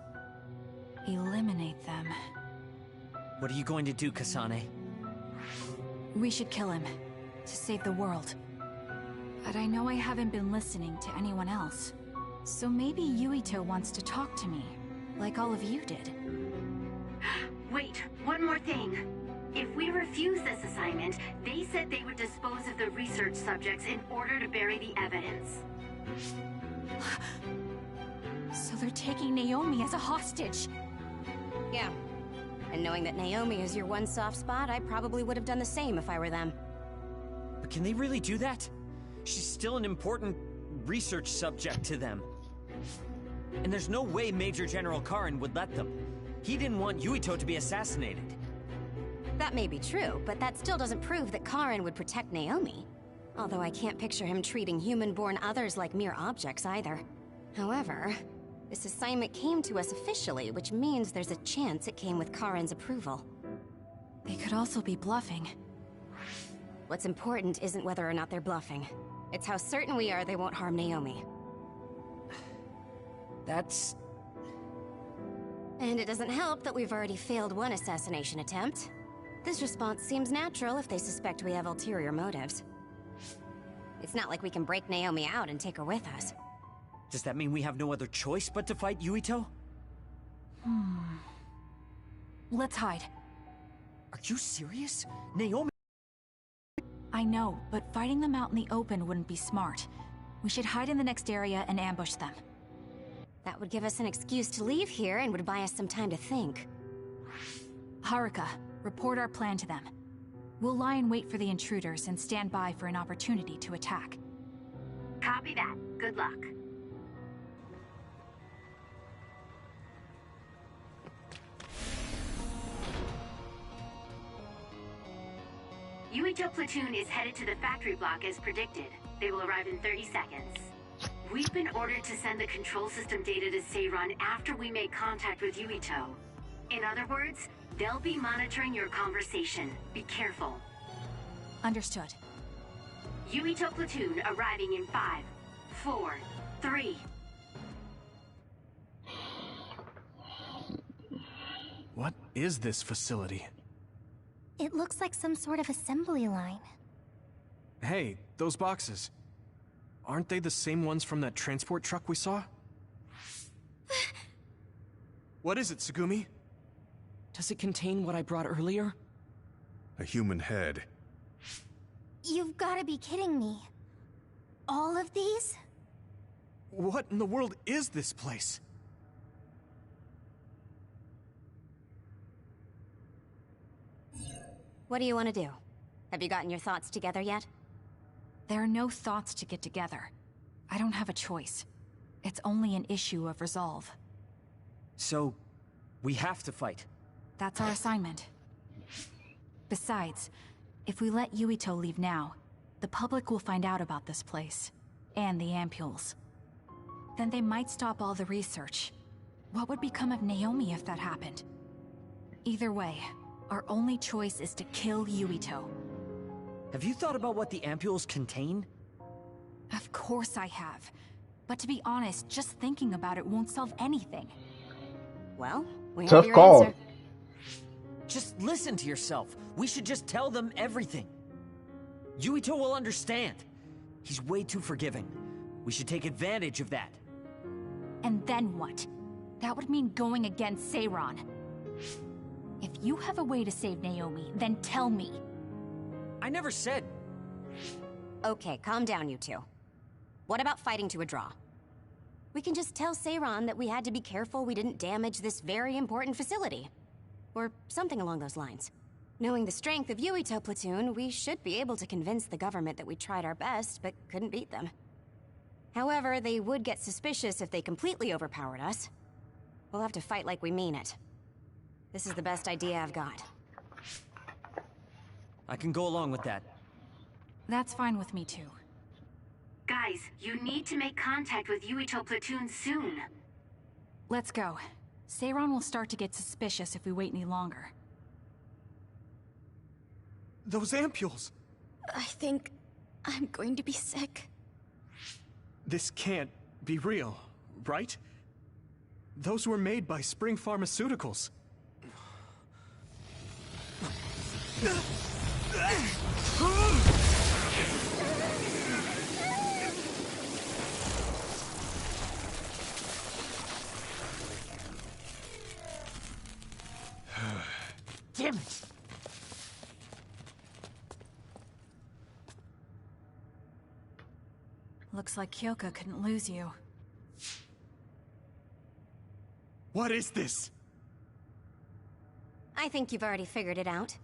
Eliminate them. What are you going to do, Kasane? We should kill him, to save the world. But I know I haven't been listening to anyone else. So maybe Yuito wants to talk to me, like all of you did. Wait, one more thing. If we refuse this assignment, they said they would dispose of the research subjects in order to bury the evidence. So they're taking Naomi as a hostage. Yeah. And knowing that Naomi is your one soft spot, I probably would have done the same if I were them. But can they really do that? She's still an important research subject to them. And there's no way Major General Karin would let them. He didn't want Yuito to be assassinated. That may be true, but that still doesn't prove that Karin would protect Naomi. Although I can't picture him treating human-born others like mere objects either. However, this assignment came to us officially, which means there's a chance it came with Karin's approval. They could also be bluffing. What's important isn't whether or not they're bluffing. It's how certain we are they won't harm Naomi. That's... And it doesn't help that we've already failed one assassination attempt. This response seems natural if they suspect we have ulterior motives. It's not like we can break Naomi out and take her with us. Does that mean we have no other choice but to fight Yuito? Let's hide. Are you serious? Naomi... I know, but fighting them out in the open wouldn't be smart. We should hide in the next area and ambush them. That would give us an excuse to leave here and would buy us some time to think. Haruka, report our plan to them. We'll lie in wait for the intruders and stand by for an opportunity to attack. Copy that. Good luck. Yuito platoon is headed to the factory block as predicted. They will arrive in 30 seconds. We've been ordered to send the control system data to Seiron after we make contact with Yuito. In other words, they'll be monitoring your conversation. Be careful. Understood. Yuito platoon arriving in 5, 4, 3. What is this facility? It looks like some sort of assembly line. Hey, those boxes. Aren't they the same ones from that transport truck we saw? What is it, Tsugumi? Does it contain what I brought earlier? A human head. You've gotta be kidding me. All of these? What in the world is this place? What do you want to do? Have you gotten your thoughts together yet? There are no thoughts to get together. I don't have a choice. It's only an issue of resolve. So, we have to fight. That's our assignment. Besides, if we let Yuito leave now, the public will find out about this place, and the ampules. Then they might stop all the research. What would become of Naomi if that happened? Either way, our only choice is to kill Yuito. Have you thought about what the ampules contain? Of course I have. But to be honest, just thinking about it won't solve anything. Well, we Tough have your call. answer. Just listen to yourself. We should just tell them everything. Yuito will understand. He's way too forgiving. We should take advantage of that. And then what? That would mean going against Seiran. If you have a way to save Naomi, then tell me. I never said... Okay, calm down, you two. What about fighting to a draw? We can just tell Seiran that we had to be careful we didn't damage this very important facility. Or something along those lines. Knowing the strength of Yuito Platoon, we should be able to convince the government that we tried our best, but couldn't beat them. However, they would get suspicious if they completely overpowered us. We'll have to fight like we mean it. This is the best idea I've got. I can go along with that. That's fine with me too. Guys, you need to make contact with Yuito Platoon soon. Let's go. Seiran will start to get suspicious if we wait any longer. Those ampules! I think I'm going to be sick. This can't be real, right? Those were made by Spring Pharmaceuticals. Damn it! Looks like Kyoka couldn't lose you. What is this? I think you've already figured it out.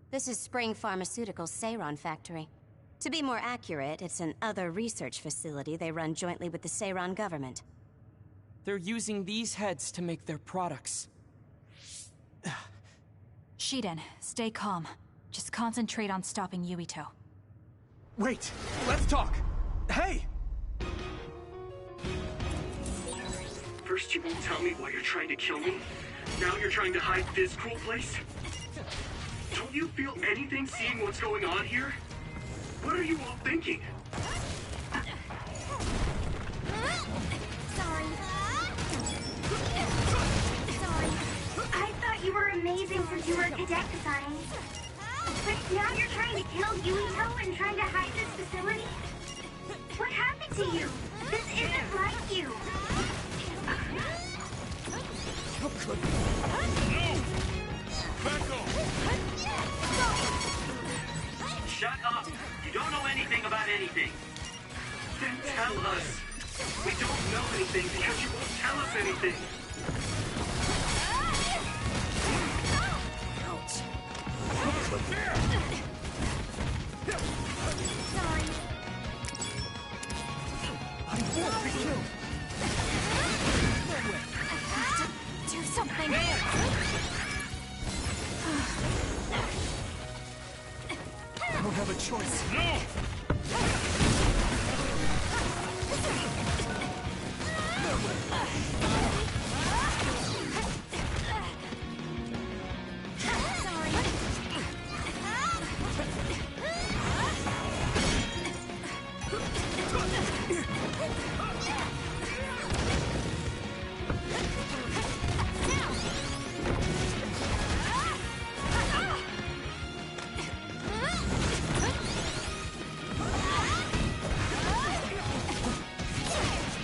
This is Spring Pharmaceuticals' Seiran factory. To be more accurate, it's an other research facility they run jointly with the Seiran government. They're using these heads to make their products. Shiden, stay calm. Just concentrate on stopping Yuito. Wait, let's talk! Hey! First you won't tell me why you're trying to kill me. Now you're trying to hide this cool place? Don't you feel anything seeing what's going on here? What are you all thinking? Sorry. I thought you were amazing since you were a cadet, Kasane. But now you're trying to kill Yuito and trying to hide this facility? What happened to you? This isn't like you. How could you? No! Back off! Shut up! You don't know anything about anything. Then tell us. We don't know anything because you won't tell us anything. Ouch. There! Sorry. I won't be killed! I have to do something. I don't have a choice. No!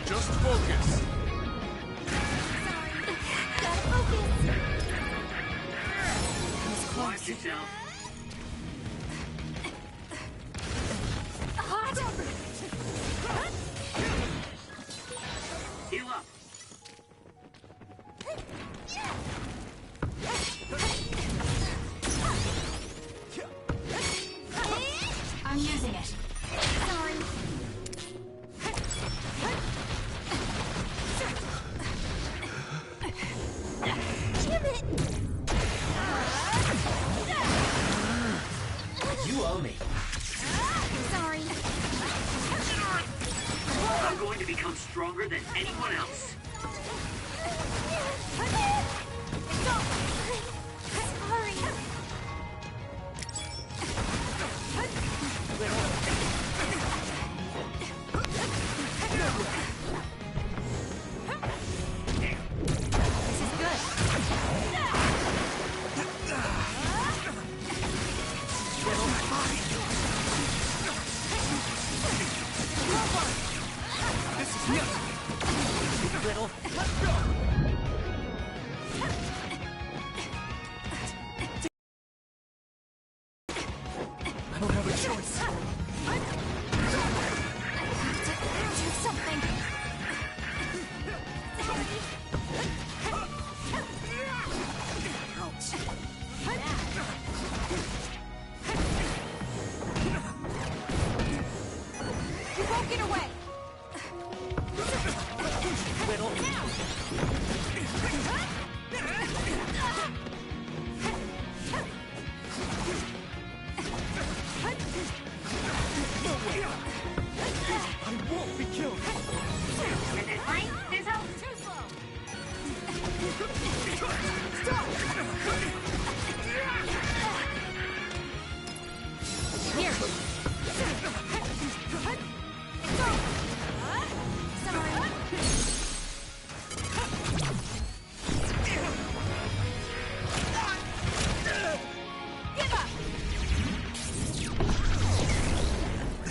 Just focus. Watch yourself. Heal up. Follow me. Sorry. I'm going to become stronger than anyone else.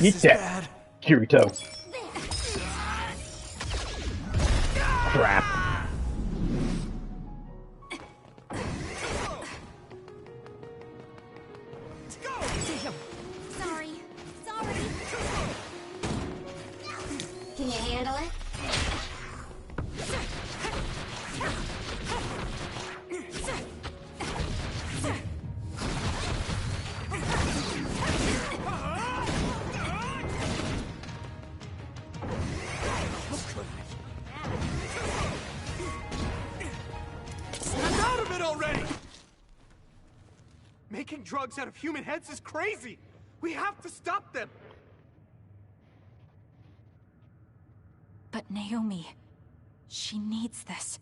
Eat that, Kirito. Crap. Sorry. Can you handle it? Making drugs out of human heads is crazy! We have to stop them! But Naomi, she needs this.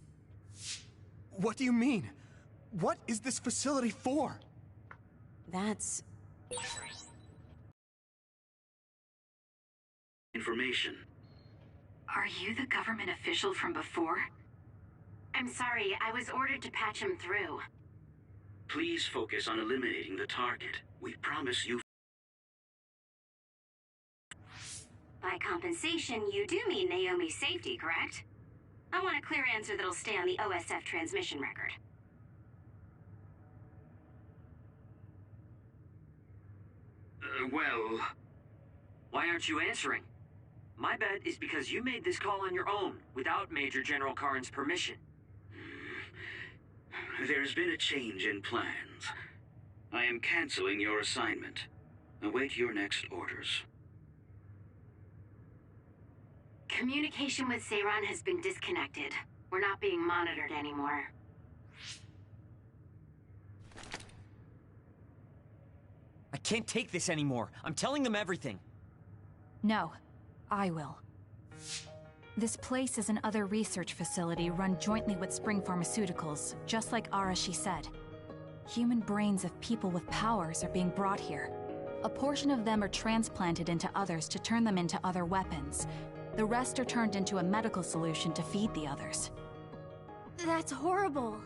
What do you mean? What is this facility for? That's... Information. Are you the government official from before? I'm sorry, I was ordered to patch him through. Please focus on eliminating the target. We promise you. By compensation, you do mean Naomi's safety, correct? I want a clear answer that'll stay on the OSF transmission record. Well... Why aren't you answering? My bet is because you made this call on your own, without Major General Karin's permission. There's been a change in plans. I am canceling your assignment. Await your next orders. Communication with Seiran has been disconnected. We're not being monitored anymore. I can't take this anymore. I'm telling them everything. No, I will. This place is another research facility run jointly with Spring Pharmaceuticals, just like Arashi said. Human brains of people with powers are being brought here. A portion of them are transplanted into others to turn them into other weapons. The rest are turned into a medical solution to feed the others. That's horrible.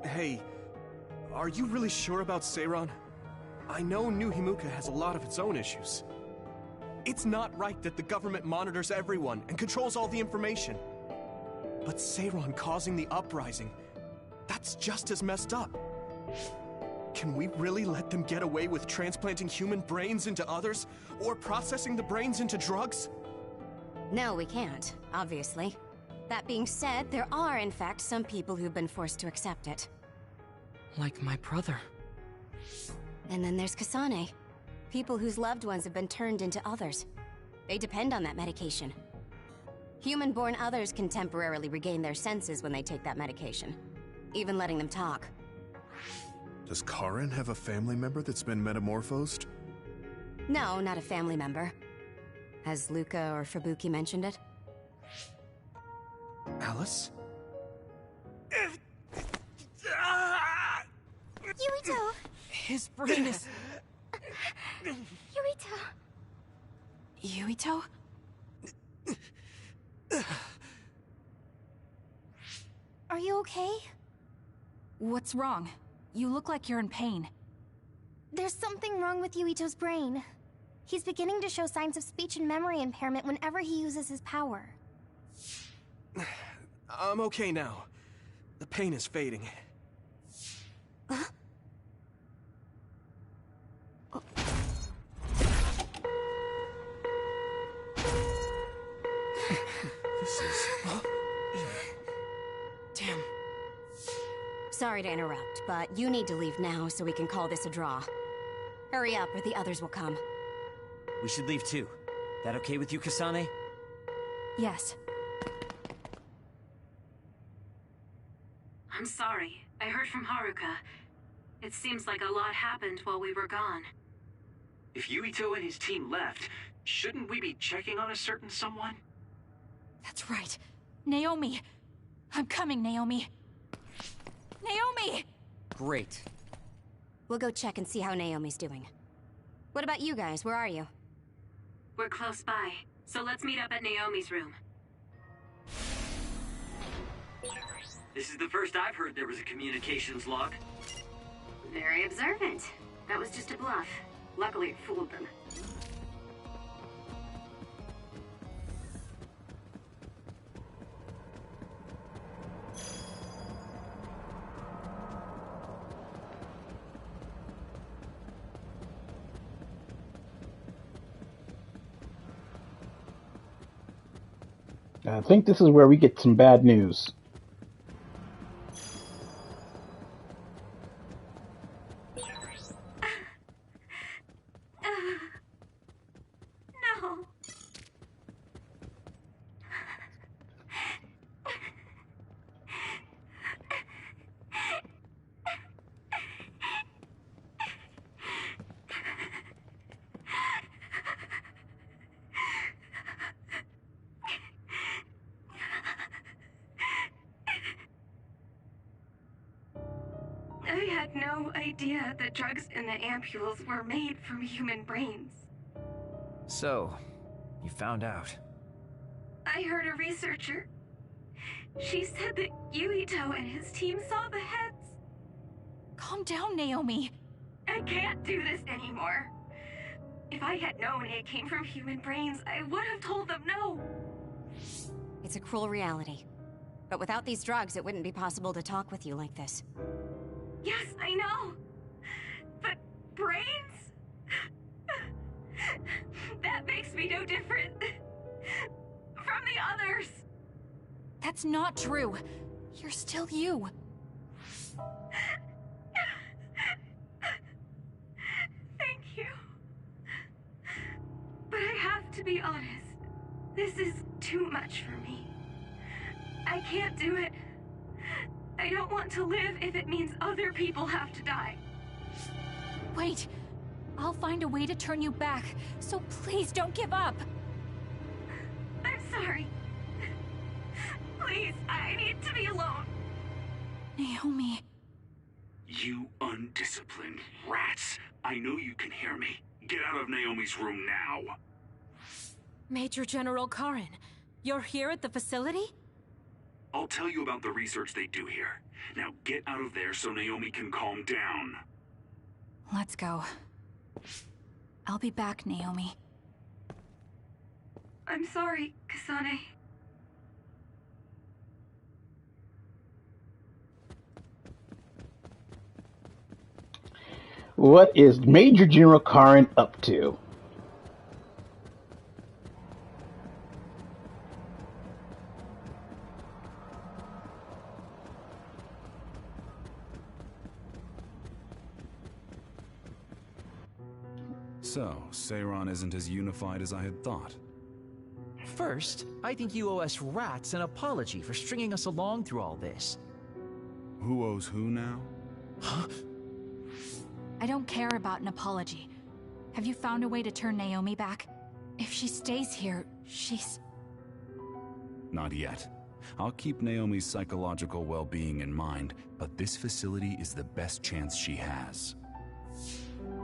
Hey, are you really sure about Seiran? I know New Himuka has a lot of its own issues. It's not right that the government monitors everyone and controls all the information. But Seiran causing the uprising, that's just as messed up. Can we really let them get away with transplanting human brains into others, or processing the brains into drugs? No, we can't, obviously. That being said, there are, in fact, some people who've been forced to accept it. Like my brother. And then there's Kasane. People whose loved ones have been turned into others. They depend on that medication. Human-born others can temporarily regain their senses when they take that medication, even letting them talk. Does Karin have a family member that's been metamorphosed? No, not a family member. Has Luca or Fubuki mentioned it? Alice? Yuito! His brain is... Yuito? Yuito? Are you okay? What's wrong? You look like you're in pain. There's something wrong with Yuito's brain. He's beginning to show signs of speech and memory impairment whenever he uses his power. I'm okay now. The pain is fading. This is... Damn. Sorry to interrupt, but you need to leave now so we can call this a draw. Hurry up or the others will come. We should leave too. That okay with you, Kasane? Yes. I'm sorry. I heard from Haruka. It seems like a lot happened while we were gone. If Yuito and his team left, shouldn't we be checking on a certain someone? That's right. Naomi. I'm coming, Naomi. Naomi! Great. We'll go check and see how Naomi's doing. What about you guys? Where are you? We're close by, so let's meet up at Naomi's room. This is the first I've heard there was a communications log. Very observant. That was just a bluff. Luckily, it fooled them. I think this is where we get some bad news. No. I had no idea the drugs in the ampules were made from human brains. So, you found out. I heard a researcher. She said that Yuito and his team saw the heads. Calm down, Naomi. I can't do this anymore. If I had known it came from human brains, I would have told them no. It's a cruel reality. But without these drugs, it wouldn't be possible to talk with you like this. Yes, I know. But brains? That makes me no different from the others. That's not true. You're still you. Thank you. But I have to be honest. This is too much for me. I can't do it. I don't want to live if it means other people have to die. Wait. I'll find a way to turn you back, so please don't give up. I'm sorry. Please, I need to be alone. Naomi. You undisciplined rats. I know you can hear me. Get out of Naomi's room now. Major General Karin, you're here at the facility? I'll tell you about the research they do here. Now get out of there so Naomi can calm down. Let's go. I'll be back, Naomi. I'm sorry, Kasane. What is Major General Karin up to? So, Seiron isn't as unified as I had thought. First, I think you owe us rats an apology for stringing us along through all this. Who owes who now? Huh? I don't care about an apology. Have you found a way to turn Naomi back? If she stays here, she's... Not yet. I'll keep Naomi's psychological well-being in mind, but this facility is the best chance she has.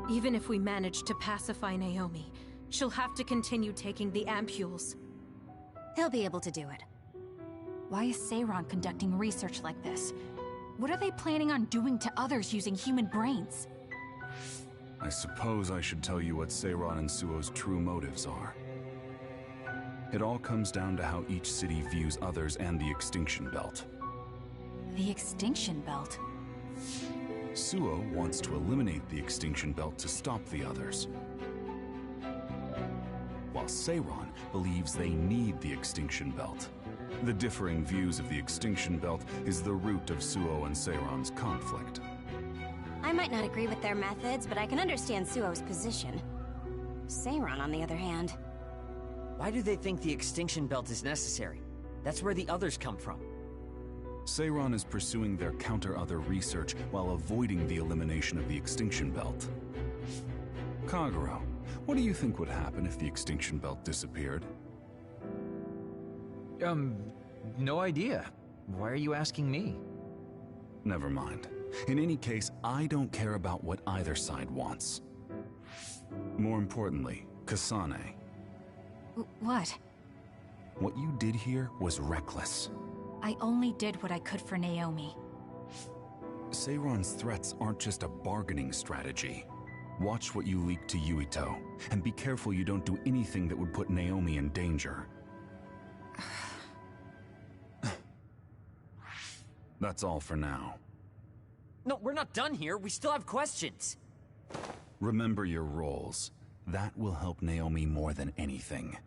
Even if we manage to pacify Naomi, she'll have to continue taking the ampules. He'll be able to do it. Why is Seiron conducting research like this? What are they planning on doing to others using human brains? I suppose I should tell you what Seiron and Suo's true motives are. It all comes down to how each city views others and the Extinction Belt. The Extinction Belt? Suo wants to eliminate the Extinction Belt to stop the others, while Seiron believes they need the Extinction Belt. The differing views of the Extinction Belt is the root of Suo and Seiron's conflict. I might not agree with their methods, but I can understand Suo's position. Seiron, on the other hand... Why do they think the Extinction Belt is necessary? That's where the others come from. Seiron is pursuing their counter-other research while avoiding the elimination of the Extinction Belt. Kagero, what do you think would happen if the Extinction Belt disappeared? No idea. Why are you asking me? Never mind. In any case, I don't care about what either side wants. More importantly, Kasane. What? What you did here was reckless. I only did what I could for Naomi. Seiron's threats aren't just a bargaining strategy. Watch what you leak to Yuito, and be careful you don't do anything that would put Naomi in danger. That's all for now. No, we're not done here. We still have questions. Remember your roles. That will help Naomi more than anything.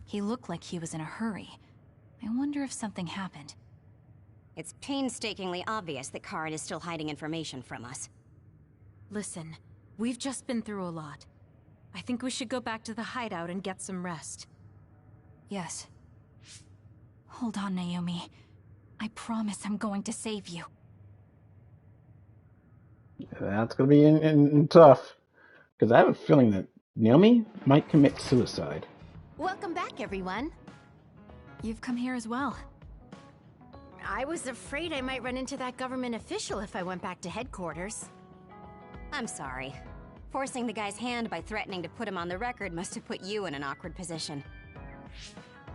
He looked like he was in a hurry. I wonder if something happened. It's painstakingly obvious that Karin is still hiding information from us. Listen, we've just been through a lot. I think we should go back to the hideout and get some rest. Yes. Hold on, Naomi. I promise I'm going to save you. That's gonna be tough. Because I have a feeling that Naomi might commit suicide. Welcome back, everyone. You've come here as well. I was afraid I might run into that government official if I went back to headquarters. I'm sorry. Forcing the guy's hand by threatening to put him on the record must have put you in an awkward position.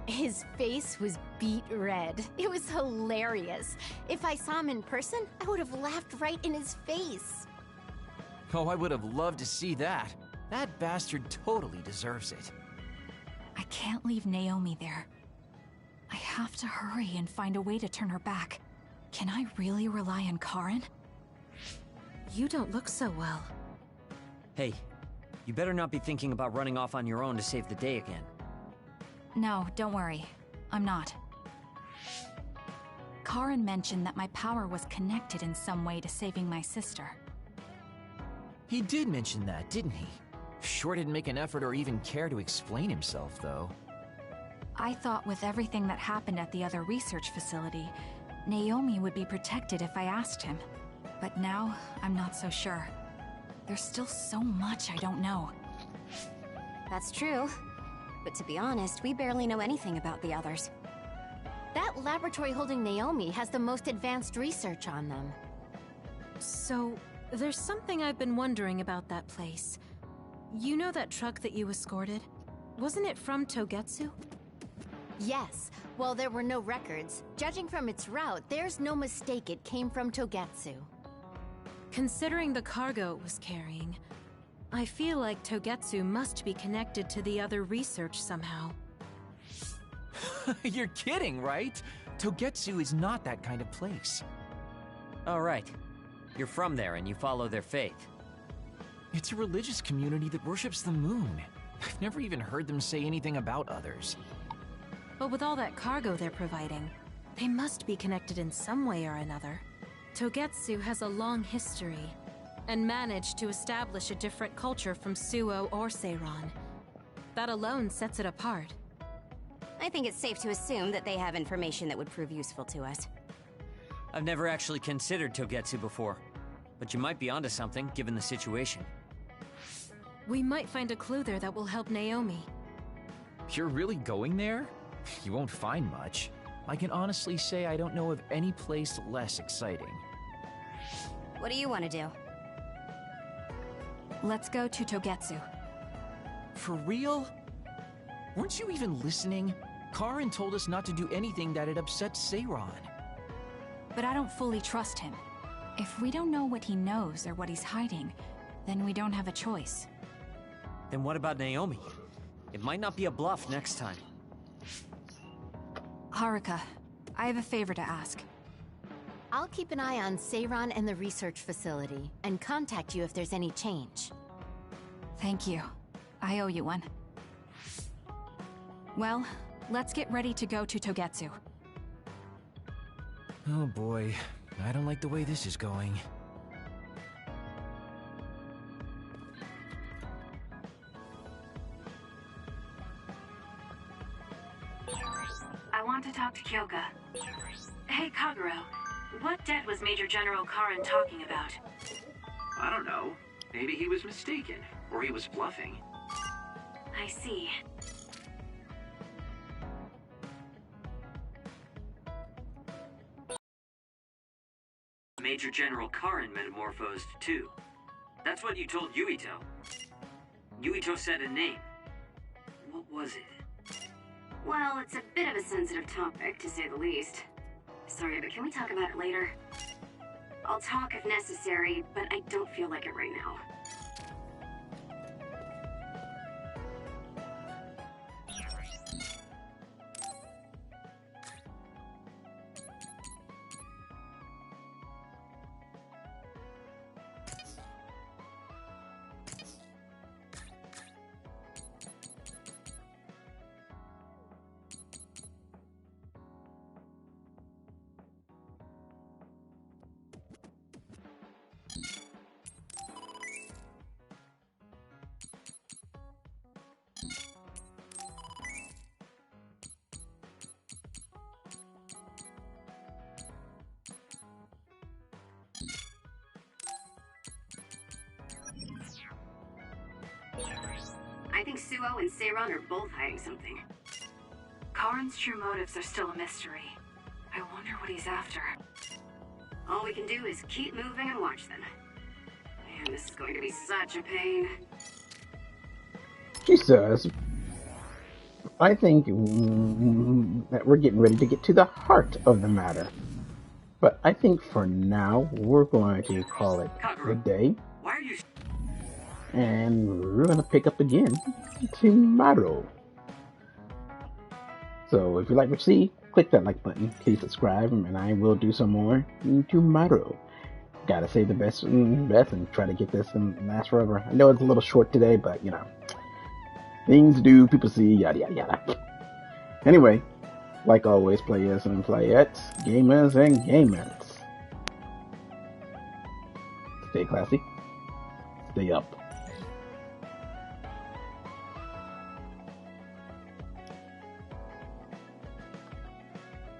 His face was beet red. It was hilarious. If I saw him in person, I would have laughed right in his face. Oh, I would have loved to see that. That bastard totally deserves it. I can't leave Naomi there. I have to hurry and find a way to turn her back. Can I really rely on Karin? You don't look so well. Hey, you better not be thinking about running off on your own to save the day again. No, don't worry. I'm not. Karin mentioned that my power was connected in some way to saving my sister. He did mention that, didn't he? Sure didn't make an effort or even care to explain himself, though. I thought with everything that happened at the other research facility, Naomi would be protected if I asked him. But now, I'm not so sure. There's still so much I don't know. That's true. But to be honest, we barely know anything about the others. That laboratory holding Naomi has the most advanced research on them. So, there's something I've been wondering about that place. You know that truck that you escorted? Wasn't it from Togetsu? Yes. While there were no records, judging from its route, there's no mistake it came from Togetsu. Considering the cargo it was carrying, I feel like Togetsu must be connected to the other research somehow. You're kidding, right? Togetsu is not that kind of place. All right. You're from there and you follow their faith. It's a religious community that worships the moon. I've never even heard them say anything about others. But with all that cargo they're providing, they must be connected in some way or another. Togetsu has a long history, and managed to establish a different culture from Suo or Seiron. That alone sets it apart. I think it's safe to assume that they have information that would prove useful to us. I've never actually considered Togetsu before. But you might be onto something, given the situation. We might find a clue there that will help Naomi. You're really going there? You won't find much. I can honestly say I don't know of any place less exciting. What do you want to do? Let's go to Togetsu. For real? Weren't you even listening? Karin told us not to do anything that'd upset Seiron. But I don't fully trust him. If we don't know what he knows or what he's hiding, then we don't have a choice. Then what about Naomi? It might not be a bluff next time. Haruka, I have a favor to ask. I'll keep an eye on Seiron and the research facility, and contact you if there's any change. Thank you. I owe you one. Well, let's get ready to go to Togetsu. Oh boy, I don't like the way this is going. I want to talk to Kyoka. Hey, Kagero. What debt was Major General Karin talking about? I don't know. Maybe he was mistaken, or he was bluffing. I see. Major General Karin metamorphosed too. That's what you told Yuito. Yuito said a name. What was it? Well, it's a bit of a sensitive topic, to say the least. Sorry, but can we talk about it later? I'll talk if necessary, but I don't feel like it right now. I think Suo and Seiron are both hiding something. Karin's true motives are still a mystery. I wonder what he's after. All we can do is keep moving and watch them. Man, this is going to be such a pain. She says, I think that we're getting ready to get to the heart of the matter. But I think for now, we're going to call it a day. Why are you... And we're going to pick up again tomorrow. So if you like what you see, click that like button, please subscribe, and I will do some more tomorrow. Gotta say the best and try to get this and last forever. I know it's a little short today, but you know, things do, people see, yada yada yada. Anyway, like always, players and playettes, gamers and gamettes, stay classy, stay up.